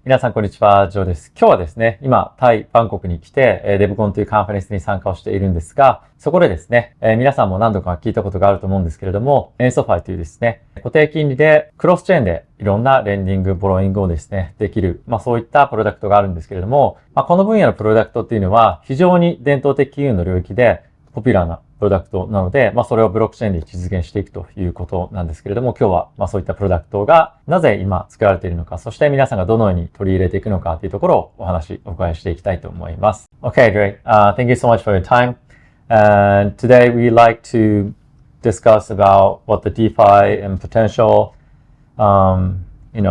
皆さん、こんにちは。ジョーです。今日はですね、今、タイ・バンコクに来て、デブコンというカンファレンスに参加をしているんですが、そこでですね、皆さんも何度か聞いたことがあると思うんですけれども、エンソファイというですね、固定金利でクロスチェーンでいろんなレンディング、ボローイングをですね、できる、そういったプロダクトがあるんですけれども、この分野のプロダクトっていうのは、非常に伝統的金融の領域で、ポピュラーなプロダクトなので、それをブロックチェーンで実現していくということなんですけれども、今日はそういったプロダクトがなぜ今作られているのか、そして皆さんがどのように取り入れていくのかというところをお伺いしていきたいと思います。Okay, great. Thank you so much for your time. And today we like to discuss about what the DeFi and potential,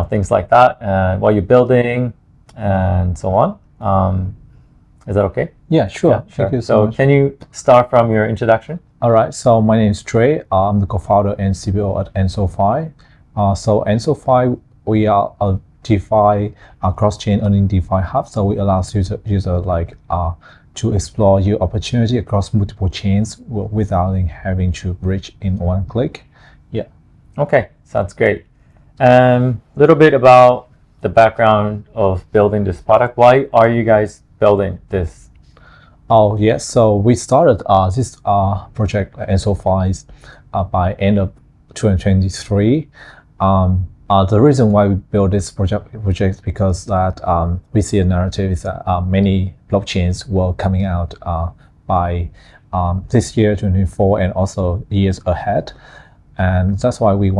things like that, and what you're building, and so on. Is that okay? Yeah, sure. Yeah, sure. Thank you So much. can you start from your introduction? All right. So my name is Trey. I'm the co-founder and CBO at EnsoFi. So EnsoFi, we are a DeFi, cross-chain earning DeFi hub. So we allow user to explore your opportunity across multiple chains without having to bridge in one click. Yeah. Okay, sounds great. Little bit about the background of building this product. Why are you guys building this? Oh yes, so we started this project EnsoFi by end of 2023. The reason why we built this project is because that we see a narrative is that many blockchains were coming out by this year 2024 and also years ahead, and that's why we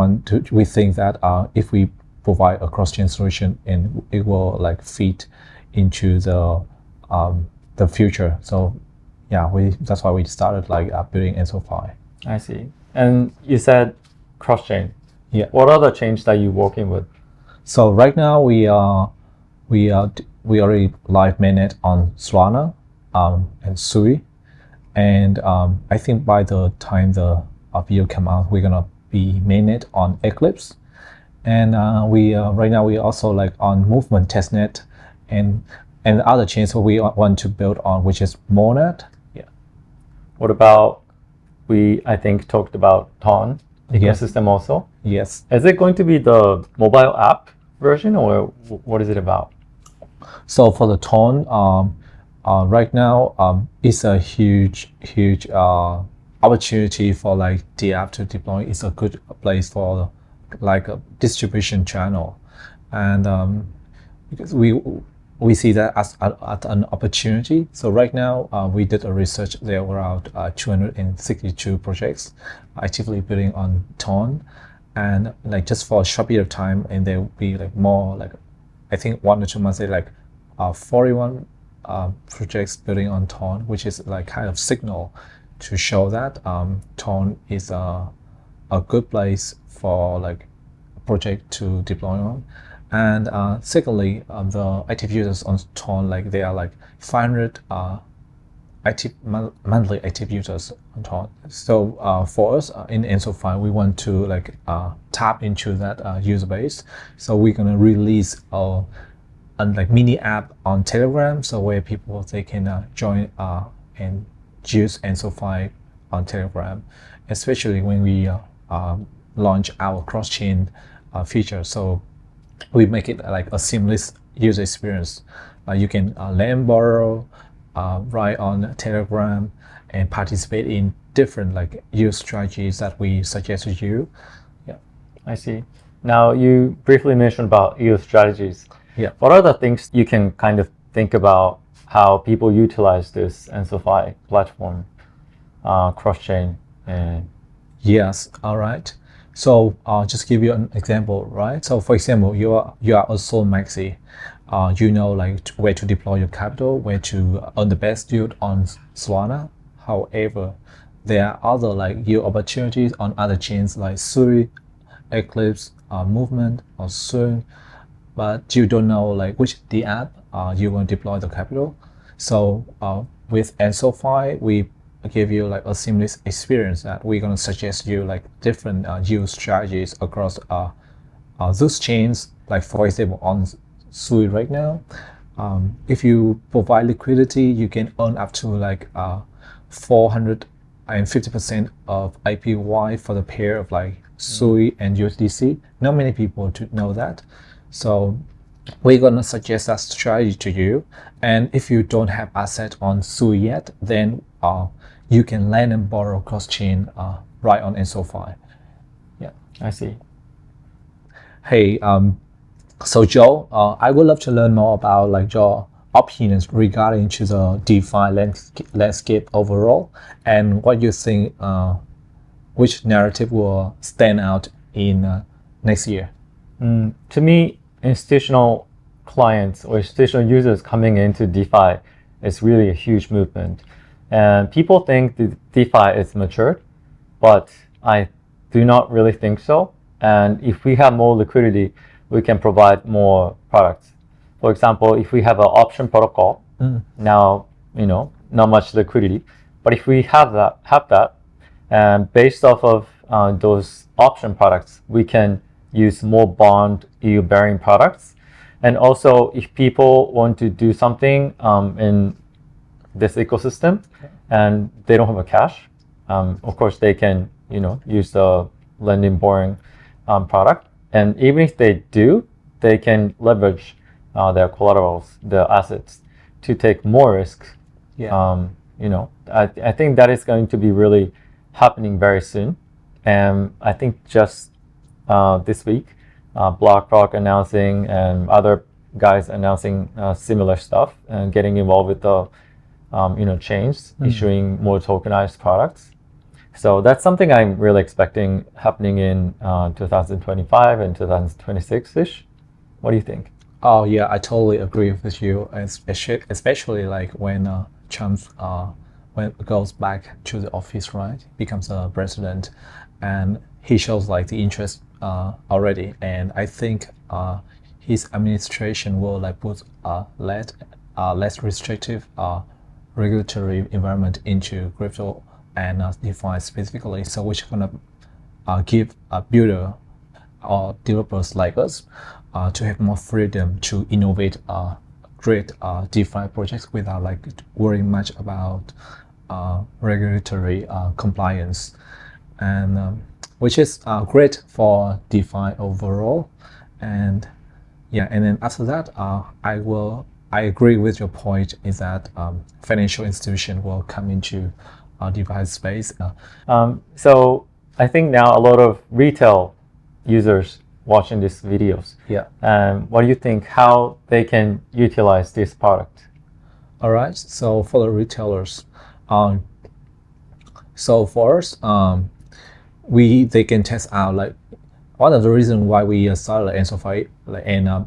think that if we provide a cross-chain solution and it will fit into the future. So yeah, that's why we started building EnsoFi. I see. And you said cross-chain. Yeah. What are the chains that you're working with? So right now we already live mainnet on Solana and Sui, and I think by the time the video come out, we're gonna be mainnet on Eclipse, and right now we also on Movement testnet and other chains we want to build on, which is Monad. Yeah. What about, I think talked about Ton ecosystem also? Yes. Is it going to be the mobile app version or what is it about? So for the Ton, right now it's a huge opportunity for the app to deploy. It's a good place for a distribution channel, and because we see that as an opportunity. So right now, we did a research. There were around 262 projects actively building on Ton, and just for a short period of time, and there will be more I think 1 or 2 months later, 41 projects building on Ton, which is kind of signal to show that Ton is a good place for a project to deploy on. And secondly, the active users on Ton, they are 500 monthly active users on Ton. So for us in EnsoFi, we want to tap into that user base. So we're gonna release a mini app on Telegram, so where they can join and use EnsoFi on Telegram, especially when we launch our cross-chain feature. So we make it a seamless user experience. You can lend, borrow, write on Telegram, and participate in different use strategies that we suggest to you. Yeah, I see. Now you briefly mentioned about use strategies. Yeah. What are the things you can kind of think about how people utilize this EnsoFi platform, cross-chain? Yes. All right. So just give you an example, right? So for example, you are a Sol Maxi. You know where to deploy your capital, where to earn the best yield on Solana. However, there are other yield opportunities on other chains like Sui, Eclipse, Movement, or Soon, but you don't know which the app you want to deploy the capital. So with EnsoFi, we give you a seamless experience that we're going to suggest you different use strategies across those chains. For example, on Sui right now, if you provide liquidity, you can earn up to 450% of APY for the pair of Sui and USDC. Not many people know that. So we're gonna suggest that strategy to you. And if you don't have asset on Sui yet, then you can lend and borrow cross-chain right on EnSoFi. Yeah. I see. Hey, so Joe, I would love to learn more about like your opinions regarding to the DeFi landscape overall, and what you think, which narrative will stand out in next year. To me, institutional clients or institutional users coming into DeFi is really a huge movement. And people think that DeFi is matured, but I do not really think so. And if we have more liquidity, we can provide more products. For example, if we have an option protocol, now, not much liquidity, but if we have that, and based off of those option products, we can use more bond yield bearing products. And also, if people want to do something in this ecosystem and they don't have a cash, of course they can use the lending borrowing product. And even if they do, they can leverage their collaterals, their assets, to take more risks. Yeah. I think that is going to be really happening very soon. And I think just this week, BlackRock announcing and other guys announcing similar stuff and getting involved with the chains, issuing more tokenized products. So that's something I'm really expecting happening in 2025 and 2026-ish. What do you think? Oh yeah, I totally agree with you, especially like when Trump when goes back to the office, right, becomes a president, and he shows like the interest already, and I think his administration will like put less restrictive regulatory environment into crypto and DeFi specifically, so which gonna give a builder or developers like us to have more freedom to innovate great DeFi projects without like worrying much about regulatory compliance, and which is great for DeFi overall. And yeah, and then after that, I agree with your point is that financial institution will come into DeFi space. So I think now a lot of retail users watching these videos. Yeah. What do you think? How they can utilize this product? All right. So for the retailers, so for us, they can test out like one of the reasons why we started EnSoFi and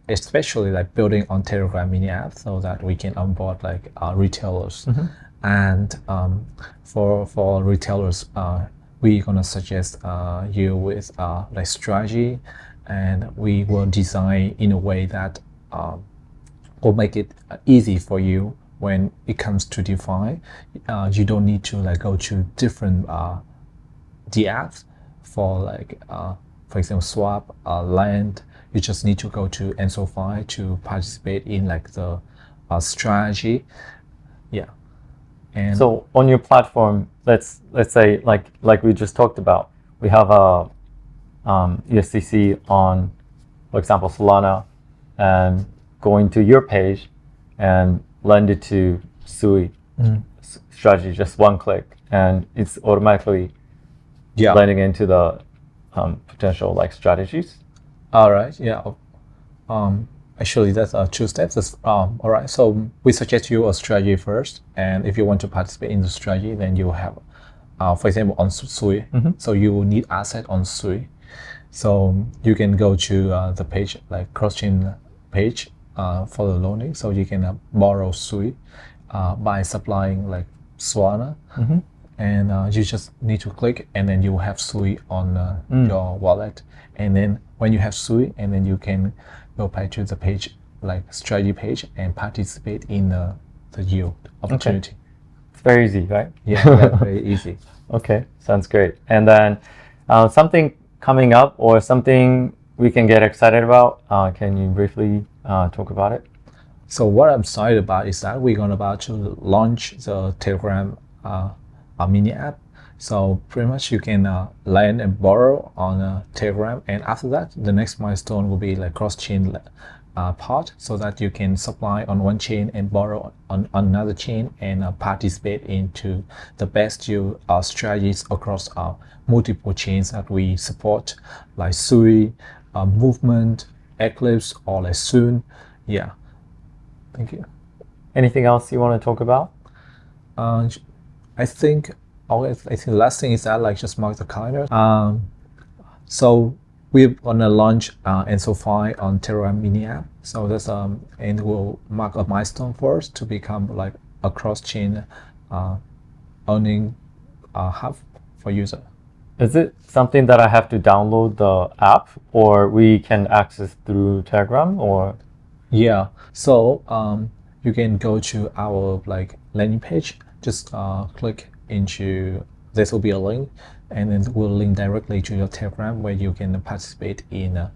especially like building on Telegram mini app so that we can onboard like retailers. And for retailers, we're gonna suggest you with like strategy, and we will design in a way that will make it easy for you when it comes to DeFi. You don't need to like go to different apps for like for example swap, land. You just need to go to EnSoFi to participate in like the strategy. Yeah. And so on your platform, let's say like we just talked about, we have a USDC on, for example, Solana, and going to your page and lend it to Sui strategy, just one click, and it's automatically lending into the potential like strategies. All right. Yeah. Actually, that's 2 steps. All right. So we suggest you a strategy first, and if you want to participate in the strategy, then you have, for example, on Sui. So you will need asset on Sui. So you can go to the page like cross-chain page for the loaning. So you can borrow Sui by supplying like Solana, and you just need to click, and then you will have Sui on your wallet. And then when you have Sui, and then you can go back to the page like strategy page and participate in the yield opportunity. Okay. It's very easy, right? Yeah, very easy. Okay, sounds great. And then something coming up or something we can get excited about, can you briefly talk about it? So what I'm excited about is that we're about to launch the Telegram mini app. So pretty much you can lend and borrow on Telegram, and after that, the next milestone will be like cross-chain part so that you can supply on one chain and borrow on another chain and participate into the best strategies across multiple chains that we support, like Sui, Movement, Eclipse, or like Soon. Yeah. Thank you. Anything else you want to talk about? I think the last thing is that like just mark the calendar. So we're gonna launch EnsoFi on Telegram mini app. So that's and we'll mark a milestone for us to become like a cross-chain earning hub for user. Is it something that I have to download the app or we can access through Telegram or? Yeah. So you can go to our like landing page. Just click into this will be a link, and then we'll link directly to your Telegram where you can participate in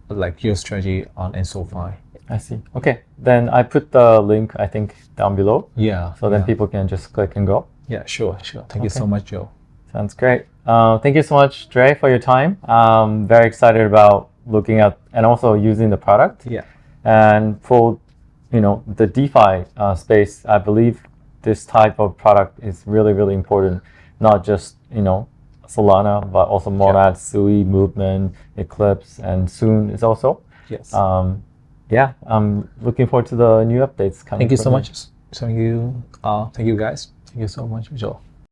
like your strategy on EnsoFi. I see. Okay, then I put the link I think down below. Yeah. So then yeah. people can just click and go. Yeah, sure. Thank you so much, Joe. Sounds great. Thank you so much, Dre, for your time. Very excited about looking at and also using the product. Yeah. And for the DeFi space, I believe this type of product is really, really important. Not just Solana, but also Monad, Sui, Movement, Eclipse, and Soon is also. Yes. Yeah, I'm looking forward to the new updates coming. Thank you so from much. Thank you. Thank you guys. Thank you so much, Joe.